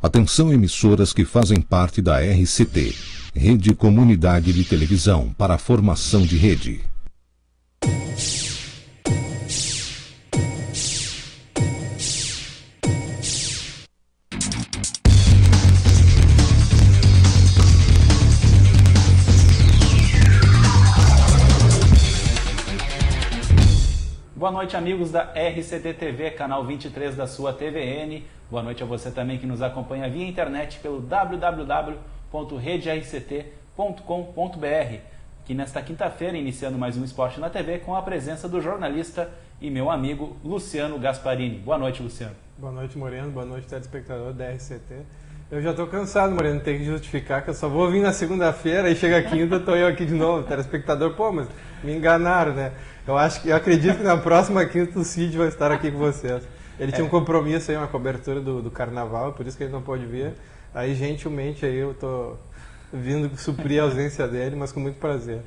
Atenção emissoras que fazem parte da RCT, Rede Comunidade de Televisão para a Formação de Rede. Boa noite, amigos da RCT TV, canal 23 da sua TVN. Boa noite a você também que nos acompanha via internet pelo www.rederct.com.br. Que nesta quinta-feira, iniciando mais um Esporte na TV, com a presença do jornalista e meu amigo Luciano Gasparini. Boa noite, Luciano. Boa noite, Moreno. Boa noite, telespectador da RCT. Eu já estou cansado, Moreno, ter que justificar que eu só vou vir na segunda-feira e chega a quinta, estou eu aqui de novo, telespectador. Pô, mas me enganaram, né? Eu acredito que na próxima quinta o Cid vai estar aqui com vocês. Ele tinha um compromisso aí, uma cobertura do carnaval, por isso que ele não pôde vir. Aí, gentilmente, aí eu estou vindo suprir a ausência dele, mas com muito prazer.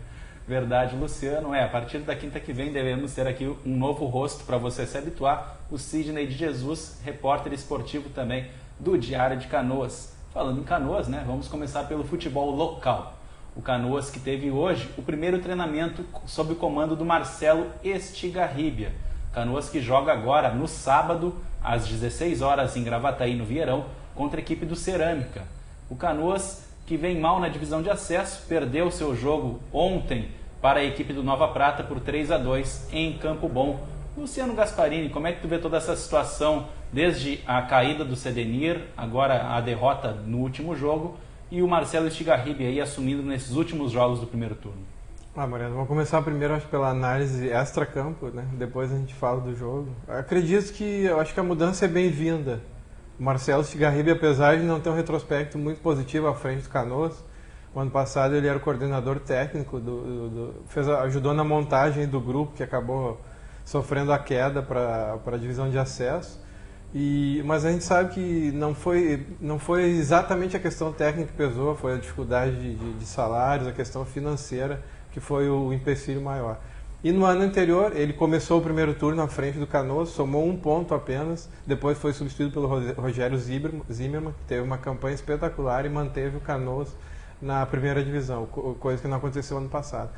Verdade, Luciano. A partir da quinta que vem devemos ter aqui um novo rosto para você se habituar, o Sidney de Jesus, repórter esportivo também do Diário de Canoas. Falando em Canoas, né, vamos começar pelo futebol local. O Canoas que teve hoje o primeiro treinamento sob o comando do Marcelo Estigarribia. Canoas que joga agora no sábado, às 16 horas em Gravataí, no Vieirão, contra a equipe do Cerâmica. O Canoas que vem mal na divisão de acesso, perdeu seu jogo ontem para a equipe do Nova Prata por 3-2 em Campo Bom. Luciano Gasparini, como é que tu vê toda essa situação, desde a caída do Sedenir, agora a derrota no último jogo, e o Marcelo Estigarribia aí assumindo nesses últimos jogos do primeiro turno? Moreno, vamos começar primeiro acho, pela análise extra-campo, né? Depois a gente fala do jogo. Eu acho que a mudança é bem-vinda. O Marcelo Estigarribia, apesar de não ter um retrospecto muito positivo à frente do Canoas, o ano passado ele era o coordenador técnico, ajudou na montagem do grupo que acabou sofrendo a queda para a divisão de acesso. Mas a gente sabe que não foi exatamente a questão técnica que pesou, foi a dificuldade de salários, a questão financeira que foi o empecilho maior. E no ano anterior, ele começou o primeiro turno à frente do Canoas, somou 1 ponto apenas, depois foi substituído pelo Rogério Zimmermann, que teve uma campanha espetacular e manteve o Canoas na primeira divisão, coisa que não aconteceu ano passado.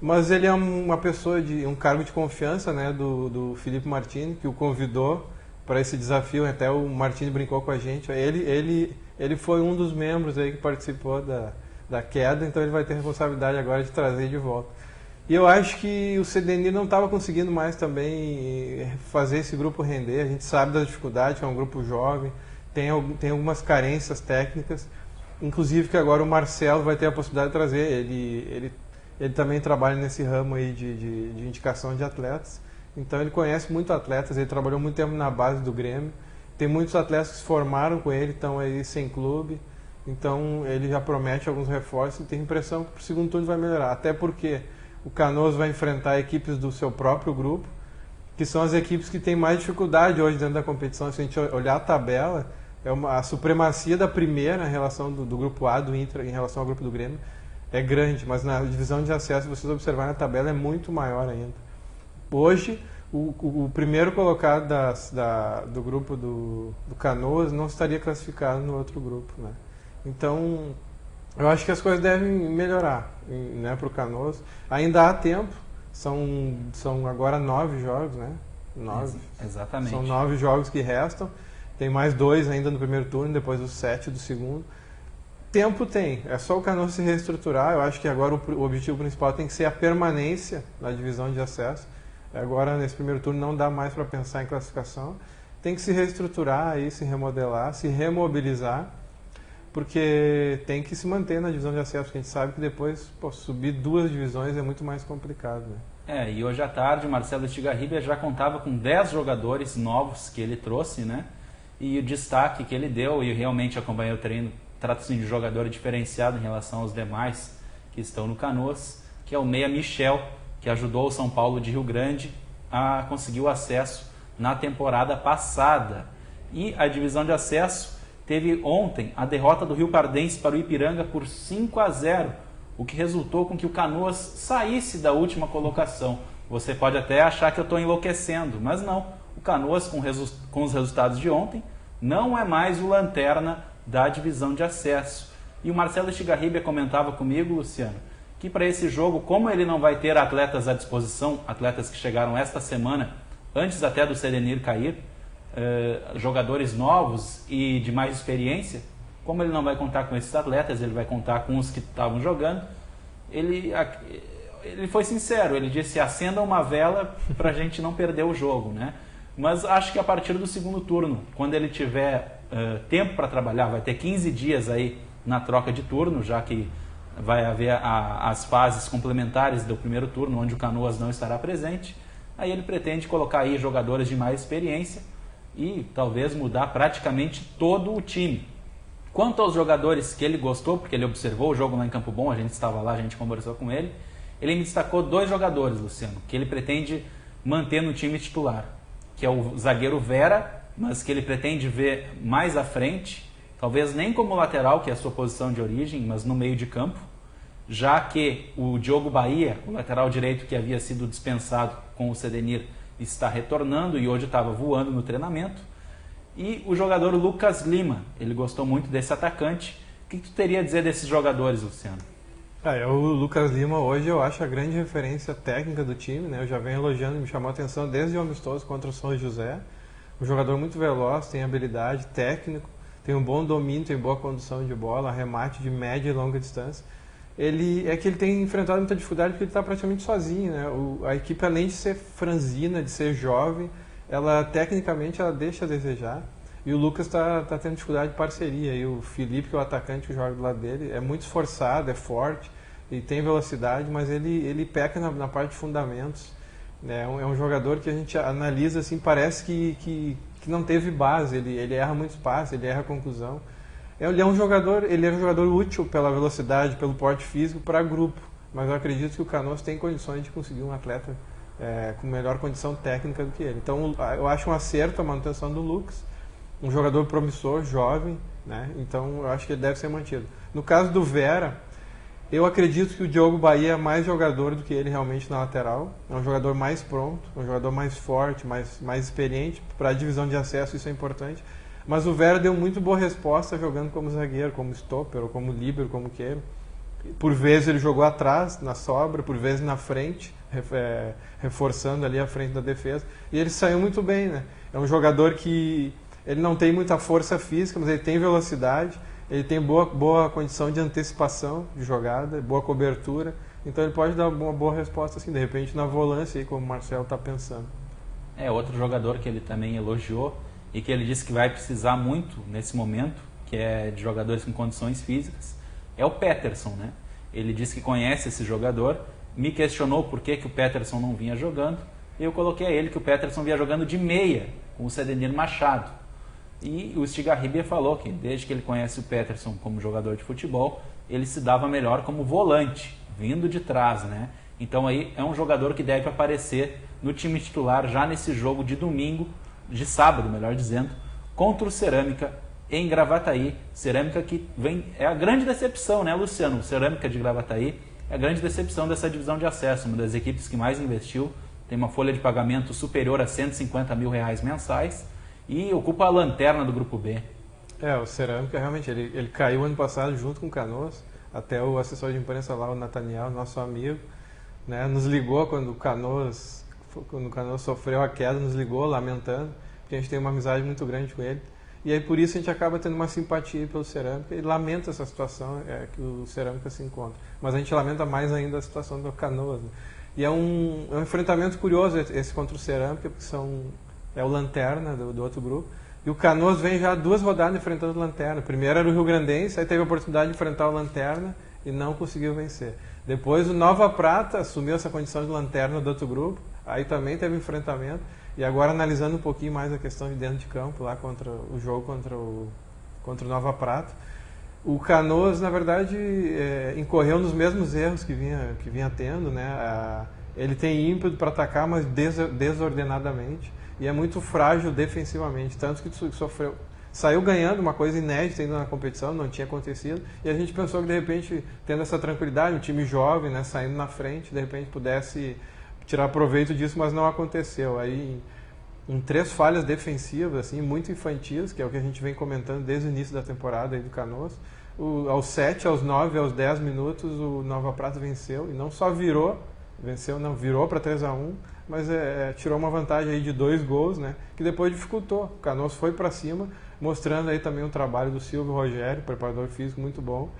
Mas ele é uma pessoa um cargo de confiança, né, do Felipe Martini, que o convidou para esse desafio. Até o Martini brincou com a gente. Ele foi um dos membros aí que participou da queda, então ele vai ter a responsabilidade agora de trazer de volta. E eu acho que o Sedenir não estava conseguindo mais também fazer esse grupo render. A gente sabe da dificuldade, que é um grupo jovem, tem algumas carências técnicas, inclusive que agora o Marcelo vai ter a possibilidade de trazer. Ele também trabalha nesse ramo aí de indicação de atletas. Então ele conhece muito atletas, ele trabalhou muito tempo na base do Grêmio. Tem muitos atletas que se formaram com ele, estão aí sem clube. Então ele já promete alguns reforços e tem a impressão que para o segundo turno vai melhorar. Até porque o Canoas vai enfrentar equipes do seu próprio grupo, que são as equipes que têm mais dificuldade hoje dentro da competição. Se a gente olhar a tabela, a supremacia da primeira em relação do grupo A do Inter em relação ao grupo do Grêmio é grande, mas na divisão de acesso, se vocês observarem a tabela, é muito maior ainda. Hoje, o primeiro colocado do grupo do Canoas não estaria classificado no outro grupo, né? Então, eu acho que as coisas devem melhorar, né, para o Canoas. Ainda há tempo, são agora 9 jogos, né? 9. Exatamente. São 9 jogos que restam, tem mais 2 ainda no primeiro turno, depois os 7 do segundo. Tempo tem, é só o Canoas se reestruturar. Eu acho que agora o objetivo principal tem que ser a permanência na divisão de acesso. Agora, nesse primeiro turno, não dá mais para pensar em classificação. Tem que se reestruturar, aí, se remodelar, se remobilizar, porque tem que se manter na divisão de acesso, porque a gente sabe que depois subir 2 divisões é muito mais complicado, né? E hoje à tarde o Marcelo Estigarribia já contava com 10 jogadores novos que ele trouxe, né? E o destaque que ele deu, e realmente acompanhei o treino, trata-se de jogador diferenciado em relação aos demais que estão no Canoas, que é o meia Michel, que ajudou o São Paulo de Rio Grande a conseguir o acesso na temporada passada. E a divisão de acesso teve ontem a derrota do Rio Pardense para o Ipiranga por 5-0, o que resultou com que o Canoas saísse da última colocação. Você pode até achar que eu estou enlouquecendo, mas não. O Canoas, com os resultados de ontem, não é mais o lanterna da divisão de acesso. E o Marcelo Estigarribia comentava comigo, Luciano, que para esse jogo, como ele não vai ter atletas à disposição, atletas que chegaram esta semana, antes até do Sedenir cair, jogadores novos e de mais experiência, como ele não vai contar com esses atletas, ele vai contar com os que estavam jogando, ele foi sincero, ele disse: acenda uma vela para a gente não perder o jogo, né? Mas acho que a partir do segundo turno, quando ele tiver tempo para trabalhar, vai ter 15 dias aí na troca de turno, já que vai haver as fases complementares do primeiro turno, onde o Canoas não estará presente. Aí ele pretende colocar aí jogadores de mais experiência e talvez mudar praticamente todo o time. Quanto aos jogadores que ele gostou, porque ele observou o jogo lá em Campo Bom, a gente estava lá, a gente conversou com ele, ele me destacou 2 jogadores, Luciano, que ele pretende manter no time titular, que é o zagueiro Vera, mas que ele pretende ver mais à frente, talvez nem como lateral, que é a sua posição de origem, mas no meio de campo, já que o Diogo Bahia, o lateral direito que havia sido dispensado com o Sedenir, está retornando e hoje estava voando no treinamento. E o jogador Lucas Lima, ele gostou muito desse atacante. O que tu teria a dizer desses jogadores, Luciano? O Lucas Lima hoje eu acho a grande referência técnica do time, né? Eu já venho elogiando, me chamou a atenção desde o amistoso contra o São José. Um jogador muito veloz, tem habilidade, técnico, tem um bom domínio, tem boa condução de bola, arremate de média e longa distância. Ele tem enfrentado muita dificuldade porque ele está praticamente sozinho, né? A equipe, além de ser franzina, de ser jovem, tecnicamente ela deixa a desejar. E o Lucas está tendo dificuldade de parceria. E o Felipe, que é o atacante que joga do lado dele, é muito esforçado, é forte e tem velocidade, mas ele peca na parte de fundamentos. É um jogador que a gente analisa assim, parece que não teve base, ele erra muitos passes, ele erra conclusão. Ele é um jogador útil pela velocidade, pelo porte físico para grupo, mas eu acredito que o Canoas tem condições de conseguir um atleta com melhor condição técnica do que ele. Então eu acho um acerto a manutenção do Lucas, um jogador promissor, jovem, né? Então eu acho que ele deve ser mantido. No caso do Vera, eu acredito que o Diogo Bahia é mais jogador do que ele realmente na lateral. É um jogador mais pronto, um jogador mais forte, mais experiente. Para a divisão de acesso isso é importante. Mas o Vera deu muito boa resposta jogando como zagueiro, como stopper, ou como líbero, como queira. Por vezes ele jogou atrás, na sobra, por vezes na frente, reforçando ali a frente da defesa. E ele saiu muito bem, né? É um jogador que ele não tem muita força física, mas ele tem velocidade, ele tem boa condição de antecipação de jogada, boa cobertura. Então ele pode dar uma boa resposta, assim, de repente, na volância, aí, como o Marcelo está pensando. Outro jogador que ele também elogiou e que ele disse que vai precisar muito nesse momento, que é de jogadores com condições físicas, é o Peterson, né? Ele disse que conhece esse jogador, me questionou por que o Peterson não vinha jogando, e eu coloquei a ele que o Peterson vinha jogando de meia com o Sedenir Machado. E o Estigarribia falou que desde que ele conhece o Peterson como jogador de futebol, ele se dava melhor como volante, vindo de trás, né? Então aí é um jogador que deve aparecer no time titular já nesse jogo de domingo, de sábado, melhor dizendo, contra o Cerâmica em Gravataí. Cerâmica que é a grande decepção, né, Luciano? O Cerâmica de Gravataí é a grande decepção dessa divisão de acesso, uma das equipes que mais investiu, tem uma folha de pagamento superior a R$150 mil mensais e ocupa a lanterna do Grupo B. O Cerâmica realmente, ele caiu ano passado junto com o Canoas, até o assessor de imprensa lá, o Nathaniel, nosso amigo, né, nos ligou quando o Canoas sofreu a queda, nos ligou lamentando, porque a gente tem uma amizade muito grande com ele. E aí por isso a gente acaba tendo uma simpatia pelo Cerâmica e lamenta essa situação que o Cerâmica se encontra. Mas a gente lamenta mais ainda a situação do Canoas, né? E é um enfrentamento curioso esse contra o Cerâmica, porque é o Lanterna do outro grupo. E o Canoas vem já 2 rodadas enfrentando o Lanterna. Primeiro era o Rio Grandense, aí teve a oportunidade de enfrentar o Lanterna e não conseguiu vencer. Depois o Nova Prata assumiu essa condição de Lanterna do outro grupo, aí também teve enfrentamento. E agora analisando um pouquinho mais a questão de dentro de campo, lá contra o jogo contra o Nova Prata, o Canoas, na verdade, incorreu nos mesmos erros que vinha tendo, né? Ele tem ímpeto para atacar, mas desordenadamente, e é muito frágil defensivamente, tanto que saiu ganhando, uma coisa inédita ainda na competição, não tinha acontecido, e a gente pensou que de repente, tendo essa tranquilidade, um time jovem, né, saindo na frente, de repente pudesse tirar proveito disso, mas não aconteceu. Aí, 3 falhas defensivas, assim, muito infantis, que é o que a gente vem comentando desde o início da temporada aí do Canoas. Aos 7, aos 9, aos 10 minutos, o Nova Prata venceu, e não só virou para 3-1, mas tirou uma vantagem aí de 2 gols, né, que depois dificultou. O Canoas foi para cima, mostrando aí também o trabalho do Silvio Rogério, preparador físico muito bom,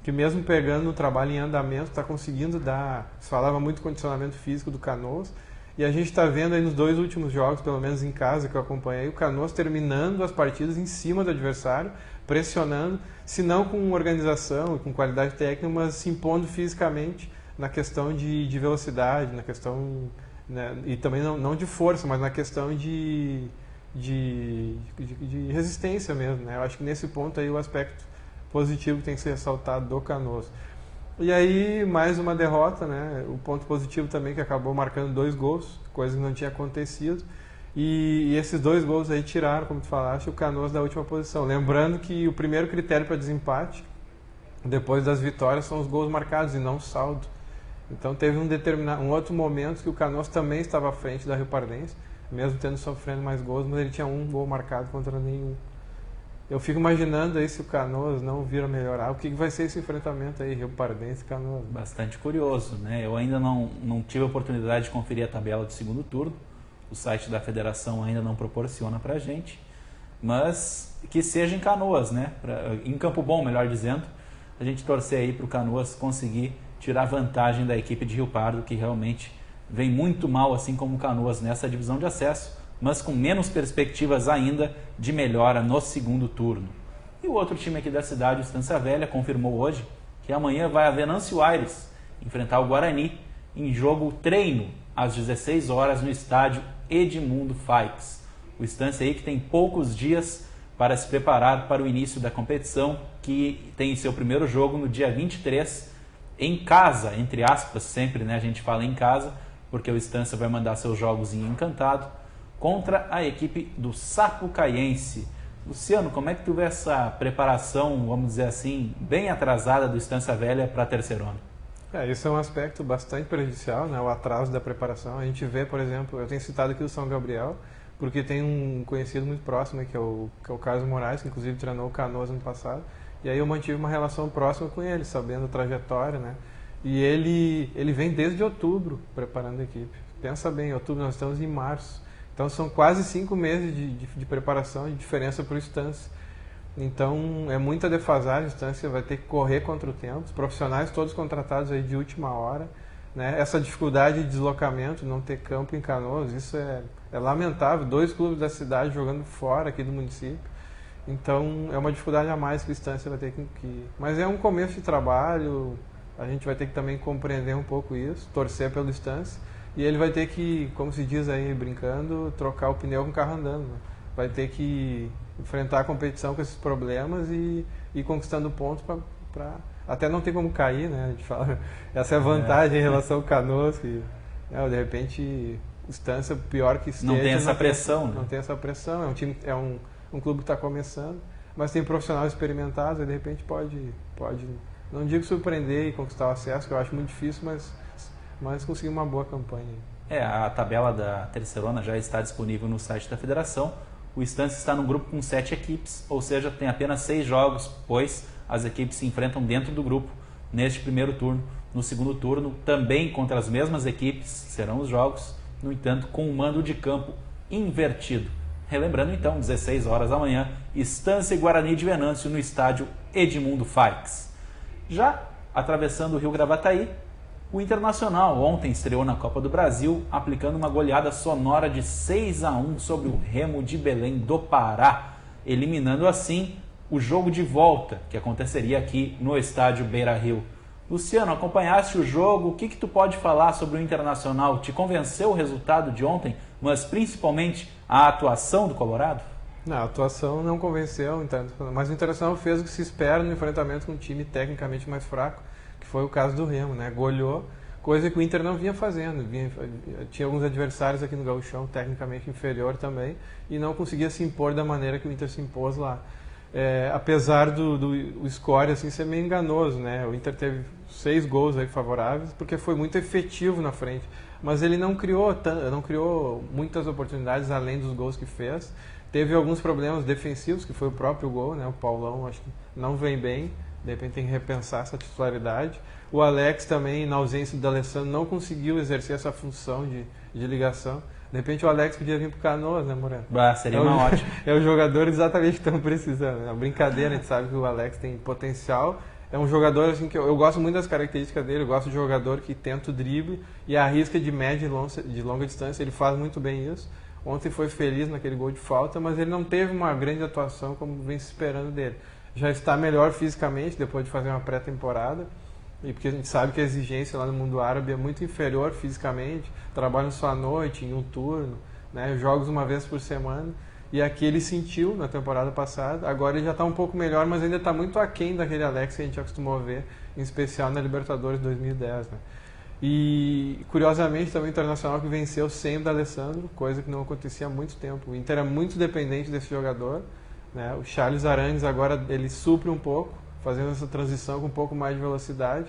que mesmo pegando o trabalho em andamento, está conseguindo dar... Se falava muito do condicionamento físico do Canoas, e a gente está vendo aí nos 2 últimos jogos, pelo menos em casa que eu acompanhei, o Canoas terminando as partidas em cima do adversário, pressionando, se não com organização e com qualidade técnica, mas se impondo fisicamente na questão de velocidade, na questão, né, e também não de força, mas na questão de resistência mesmo, né? Eu acho que nesse ponto aí o aspecto positivo que tem que ser ressaltado do Canoas. E aí, mais uma derrota, né? O ponto positivo também que acabou marcando 2 gols, coisa que não tinha acontecido. E esses 2 gols aí tiraram, como tu falaste, o Canoas da última posição. Lembrando que o primeiro critério para desempate, depois das vitórias, são os gols marcados e não o saldo. Então teve um outro momento que o Canoas também estava à frente da Riopardense, mesmo tendo sofrendo mais gols, mas ele tinha 1 gol marcado contra nenhum. Eu fico imaginando aí se o Canoas não vir a melhorar, o que vai ser esse enfrentamento aí, Riopardense e Canoas? Bastante curioso, né? Eu ainda não tive a oportunidade de conferir a tabela do segundo turno, o site da federação ainda não proporciona pra gente, mas que seja em Canoas, né? Em Campo Bom, melhor dizendo, a gente torcer aí pro Canoas conseguir tirar vantagem da equipe de Rio Pardo, que realmente vem muito mal, assim como o Canoas, nessa divisão de acesso, mas com menos perspectivas ainda de melhora no segundo turno. E o outro time aqui da cidade, o Estância Velha, confirmou hoje que amanhã vai a Venâncio Aires enfrentar o Guarani em jogo treino às 16 horas no estádio Edmundo Faix. O Estância aí que tem poucos dias para se preparar para o início da competição, que tem seu primeiro jogo no dia 23 em casa, entre aspas, sempre, né? A gente fala em casa, porque o Estância vai mandar seus jogos em Encantado, contra a equipe do Sapucaiense. Luciano, como é que tu vê essa preparação, vamos dizer assim, bem atrasada do Estância Velha para a Terceirona? Isso é um aspecto bastante prejudicial, né? O atraso da preparação. A gente vê, por exemplo, eu tenho citado aqui o São Gabriel, porque tem um conhecido muito próximo, que é o Carlos Moraes, que inclusive treinou o Canoas ano passado, e aí eu mantive uma relação próxima com ele, sabendo a trajetória, né? E ele vem desde outubro preparando a equipe. Pensa bem, em outubro nós estamos em março. Então são quase 5 meses de preparação e diferença para o Estância. Então é muita defasagem, a Estância vai ter que correr contra o tempo. Os profissionais todos contratados aí de última hora, né? Essa dificuldade de deslocamento, não ter campo em Canoas, isso é lamentável. 2 clubes da cidade jogando fora aqui do município. Então é uma dificuldade a mais que o Estância vai ter que... Mas é um começo de trabalho, a gente vai ter que também compreender um pouco isso, torcer pelo Estância. E ele vai ter que, como se diz aí brincando, trocar o pneu com o carro andando, né? Vai ter que enfrentar a competição com esses problemas e ir conquistando pontos para até não ter como cair, né? A gente fala, essa é a vantagem em relação ao Canoas, que de repente Estância, pior que esteja, não tem essa pressão, né? Não tem essa pressão, é um time, um clube que está começando, mas tem profissionais experimentados e de repente pode, não digo surpreender e conquistar o acesso, que eu acho muito difícil, mas conseguir uma boa campanha. A tabela da Terceirona já está disponível no site da federação. O Estância está no grupo com 7 equipes, ou seja, tem apenas 6 jogos, pois as equipes se enfrentam dentro do grupo neste primeiro turno. No segundo turno, também contra as mesmas equipes, serão os jogos, no entanto, com o mando de campo invertido. Relembrando então, 16 horas amanhã, Estância e Guarani de Venâncio no estádio Edmundo Faix. Já atravessando o Rio Gravataí, o Internacional ontem estreou na Copa do Brasil, aplicando uma goleada sonora de 6-1 sobre o Remo de Belém do Pará, eliminando assim o jogo de volta, que aconteceria aqui no estádio Beira-Rio. Luciano, acompanhaste o jogo, o que tu pode falar sobre o Internacional? Te convenceu o resultado de ontem, mas principalmente a atuação do Colorado? Não, a atuação não convenceu, mas o Internacional fez o que se espera no enfrentamento com um time tecnicamente mais fraco, que foi o caso do Remo, né? Goleou, coisa que o Inter não vinha fazendo. Tinha alguns adversários aqui no Gauchão, tecnicamente inferior também, e não conseguia se impor da maneira que o Inter se impôs lá. apesar do score assim, ser meio enganoso, né? O Inter teve 6 gols aí favoráveis, porque foi muito efetivo na frente. Mas ele não criou muitas oportunidades além dos gols que fez. Teve alguns problemas defensivos, que foi o próprio gol, né? O Paulão acho que não vem bem, de repente tem que repensar essa titularidade. O Alex também, na ausência do D'Alessandro, não conseguiu exercer essa função de ligação. De repente o Alex podia vir pro Canoas, né, Moreno? Seria uma ótima. É o jogador exatamente que estamos precisando. É uma brincadeira, a gente sabe que o Alex tem potencial. É um jogador assim que eu gosto muito das características dele. Eu gosto de jogador que tenta o drible e arrisca de média e de longa distância. Ele faz muito bem isso. Ontem foi feliz naquele gol de falta, mas ele não teve uma grande atuação como vem se esperando dele. Já está melhor fisicamente depois de fazer uma pré-temporada. E porque a gente sabe que a exigência lá no mundo árabe é muito inferior fisicamente, trabalham só à noite, em um turno, né, jogos uma vez por semana, e aqui ele sentiu na temporada passada, agora ele já está um pouco melhor, mas ainda está muito aquém daquele Alex que a gente acostumou a ver, em especial na Libertadores 2010. Né. E curiosamente também o Internacional que venceu sem o D'Alessandro, coisa que não acontecia há muito tempo. O Inter é muito dependente desse jogador, né. O Charles Arangues agora ele supre um pouco, fazendo essa transição com um pouco mais de velocidade,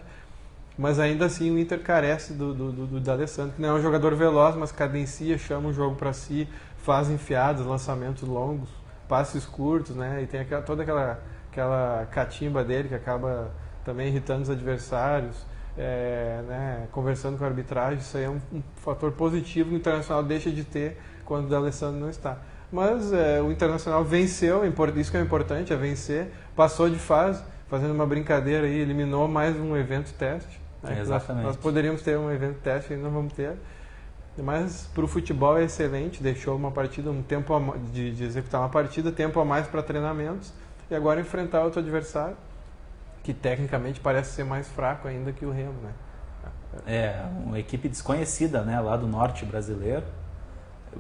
mas ainda assim o Inter carece do D'Alessandro, que não é um jogador veloz, mas cadencia, chama o jogo para si, faz enfiadas, lançamentos longos, passes curtos, né? E tem toda aquela catimba dele que acaba também irritando os adversários, né? Conversando com a arbitragem. Isso aí é um fator positivo que o Internacional deixa de ter quando o D'Alessandro não está. Mas o Internacional venceu, isso que é importante, é vencer, passou de fase, fazendo uma brincadeira aí, eliminou mais um evento teste. Né? Exatamente. Nós poderíamos ter um evento teste, ainda não vamos ter. Mas para o futebol é excelente, deixou uma partida, um tempo de executar uma partida, tempo a mais para treinamentos, e agora enfrentar outro adversário, que tecnicamente parece ser mais fraco ainda que o Remo. Né? É, uma equipe desconhecida, né, lá do norte brasileiro.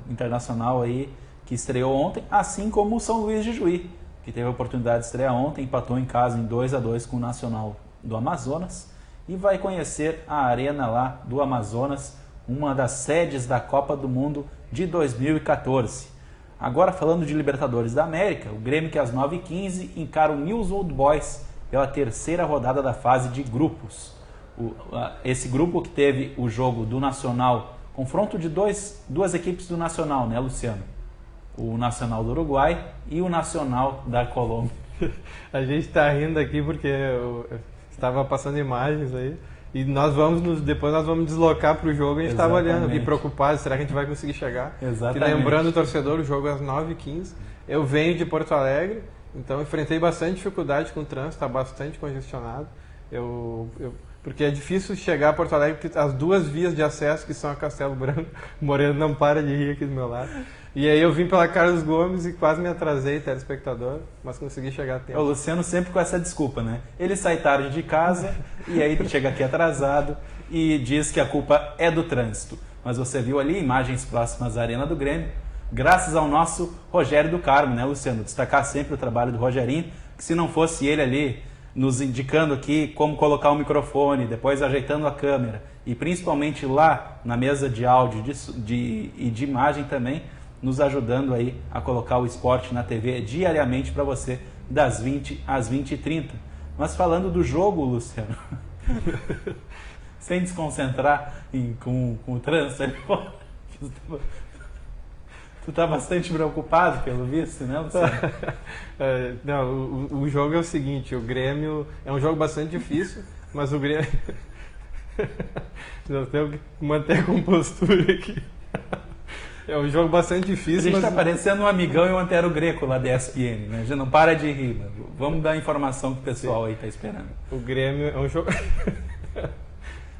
O Internacional aí que estreou ontem, assim como o São Luís de Juí, que teve a oportunidade de estrear ontem, empatou em casa em 2-2 com o Nacional do Amazonas e vai conhecer a arena lá do Amazonas, uma das sedes da Copa do Mundo de 2014. Agora falando de Libertadores da América, o Grêmio que às 9h15 encara o News Old Boys pela terceira rodada da fase de grupos. Esse grupo que teve o jogo do Nacional, confronto de duas equipes do Nacional, né, Luciano? O Nacional do Uruguai e o Nacional da Colômbia. A gente está rindo aqui porque eu estava passando imagens aí e depois nós vamos deslocar para o jogo e a gente estava olhando e preocupado, será que a gente vai conseguir chegar? Exatamente. E lembrando o torcedor, o jogo é às 9h15, eu venho de Porto Alegre, então enfrentei bastante dificuldade com o trânsito, está bastante congestionado, porque é difícil chegar a Porto Alegre, porque as duas vias de acesso que são a Castelo Branco, o Moreno não para de rir aqui do meu lado. E aí eu vim pela Carlos Gomes e quase me atrasei, telespectador, mas consegui chegar a tempo. O Luciano sempre com essa desculpa, né? Ele sai tarde de casa e aí chega aqui atrasado e diz que a culpa é do trânsito. Mas você viu ali imagens próximas à Arena do Grêmio, graças ao nosso Rogério do Carmo, né, Luciano? Destacar sempre o trabalho do Rogerinho, que se não fosse ele ali nos indicando aqui como colocar o microfone, depois ajeitando a câmera e principalmente lá na mesa de áudio e de imagem também, nos ajudando aí a colocar o esporte na TV diariamente para você, das 20 às 20h30. Mas falando do jogo, Luciano, sem desconcentrar com o trânsito ali fora, tu tá bastante preocupado pelo visto, né, Luciano? Não, o jogo é o seguinte, o Grêmio é um jogo bastante difícil, mas o Grêmio... Nós temos que manter a compostura aqui. É um jogo bastante difícil. A gente está parecendo um amigão e um Antero Greco lá da ESPN, né? Já não para de rir, né? Vamos dar a informação que o pessoal aí está esperando. O Grêmio é um jogo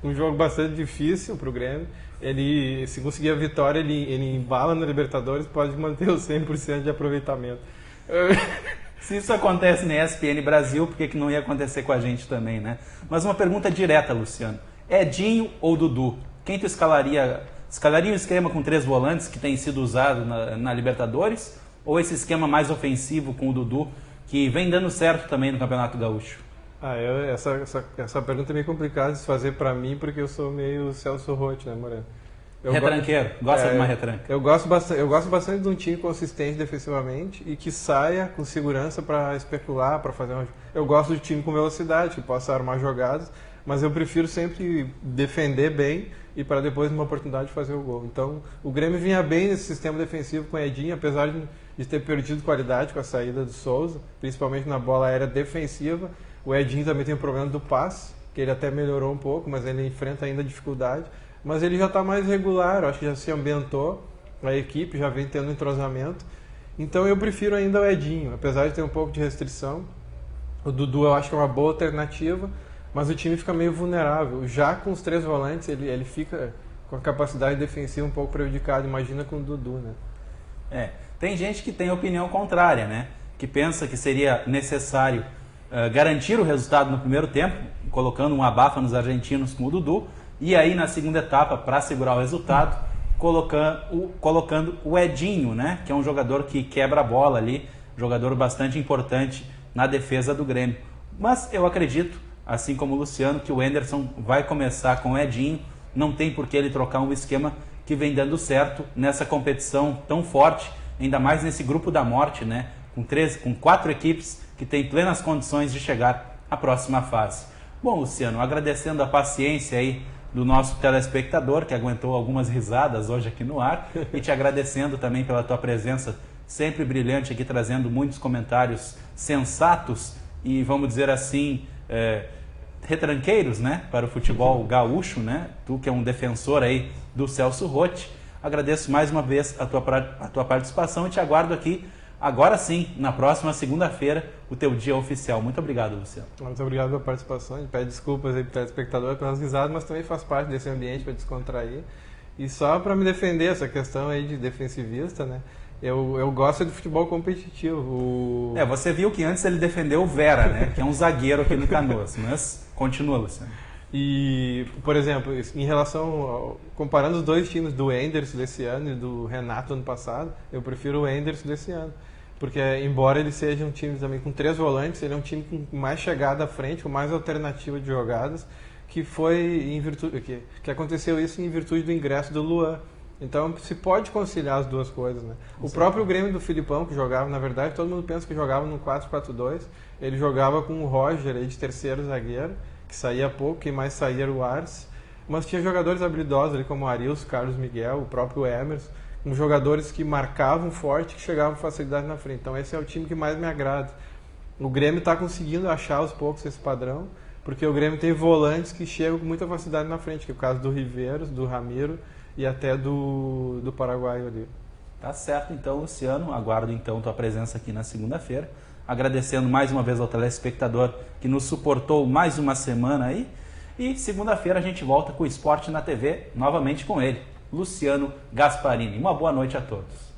um jogo bastante difícil para o Grêmio. Ele, se conseguir a vitória, ele embala na Libertadores, pode manter o 100% de aproveitamento. Se isso acontece na ESPN Brasil, por que não ia acontecer com a gente também, né? Mas uma pergunta direta, Luciano. Edinho ou Dudu? Quem tu escalaria o esquema com 3 volantes que tem sido usado na Libertadores? Ou esse esquema mais ofensivo com o Dudu, que vem dando certo também no Campeonato Gaúcho? Essa pergunta é meio complicada de se fazer para mim, porque eu sou meio Celso Roth, né, Moreno? Retranqueiro, gosta de uma retranca. Eu gosto bastante de um time consistente defensivamente e que saia com segurança para especular, para fazer uma... Eu gosto de time com velocidade, que possa armar jogadas, mas eu prefiro sempre defender bem e para depois, numa oportunidade, fazer o gol. Então, o Grêmio vinha bem nesse sistema defensivo com o Edinho, apesar de ter perdido qualidade com a saída do Souza, principalmente na bola aérea defensiva. O Edinho também tem o problema do passe, que ele até melhorou um pouco, mas ele enfrenta ainda dificuldade. Mas ele já está mais regular, acho que já se ambientou, a equipe já vem tendo entrosamento. Então eu prefiro ainda o Edinho, apesar de ter um pouco de restrição. O Dudu eu acho que é uma boa alternativa, mas o time fica meio vulnerável. Já com os 3 volantes, ele fica com a capacidade defensiva um pouco prejudicado, imagina com o Dudu, né? Tem gente que tem opinião contrária, né? Que pensa que seria necessário garantir o resultado no primeiro tempo, colocando um abafa nos argentinos com o Dudu, e aí na segunda etapa, para segurar o resultado, colocando o Edinho, né? Que é um jogador que quebra a bola ali, jogador bastante importante na defesa do Grêmio. Mas eu acredito, assim como o Luciano, que o Anderson vai começar com o Edinho, não tem por que ele trocar um esquema que vem dando certo nessa competição tão forte, ainda mais nesse grupo da morte, né? Com 4 equipes que têm plenas condições de chegar à próxima fase. Bom, Luciano, agradecendo a paciência aí do nosso telespectador, que aguentou algumas risadas hoje aqui no ar, e te agradecendo também pela tua presença sempre brilhante aqui, trazendo muitos comentários sensatos e, vamos dizer assim, retranqueiros, né, para o futebol gaúcho, né? Tu que é um defensor aí do Celso Roth. Agradeço mais uma vez a tua participação e te aguardo aqui, agora sim, na próxima segunda-feira, o teu dia oficial. Muito obrigado, Luciano. Muito obrigado pela participação. A gente pede desculpas aí para o telespectador pelas risadas, mas também faz parte desse ambiente para descontrair. E só para me defender essa questão aí de defensivista, né? Eu gosto de futebol competitivo. Você viu que antes ele defendeu o Vera, né? Que é um zagueiro aqui no Canoas. Mas continua, Luciano. E, por exemplo, em relação, comparando os dois times do Enderson desse ano e do Renato ano passado, eu prefiro o Enderson desse ano. Porque, embora ele seja um time também com 3 volantes, ele é um time com mais chegada à frente, com mais alternativa de jogadas, que foi em virtude, que aconteceu isso em virtude do ingresso do Luan. Então se pode conciliar as duas coisas, né? O próprio Grêmio do Filipão, que jogava, na verdade, todo mundo pensa que jogava no 4-4-2, ele jogava com o Roger aí de terceiro zagueiro, que saía pouco, quem mais saía era o Arce, mas tinha jogadores habilidosos ali como o Arilson, Carlos Miguel, o próprio Emerson, com jogadores que marcavam forte, que chegavam com facilidade na frente. Então esse é o time que mais me agrada. O Grêmio está conseguindo achar aos poucos esse padrão, porque o Grêmio tem volantes que chegam com muita facilidade na frente, que é o caso do Riveiros, do Ramiro e até do paraguaio ali. Tá certo, então, Luciano. Aguardo, então, tua presença aqui na segunda-feira. Agradecendo mais uma vez ao telespectador que nos suportou mais uma semana aí. E segunda-feira a gente volta com o Esporte na TV, novamente com ele, Luciano Gasparini. Uma boa noite a todos.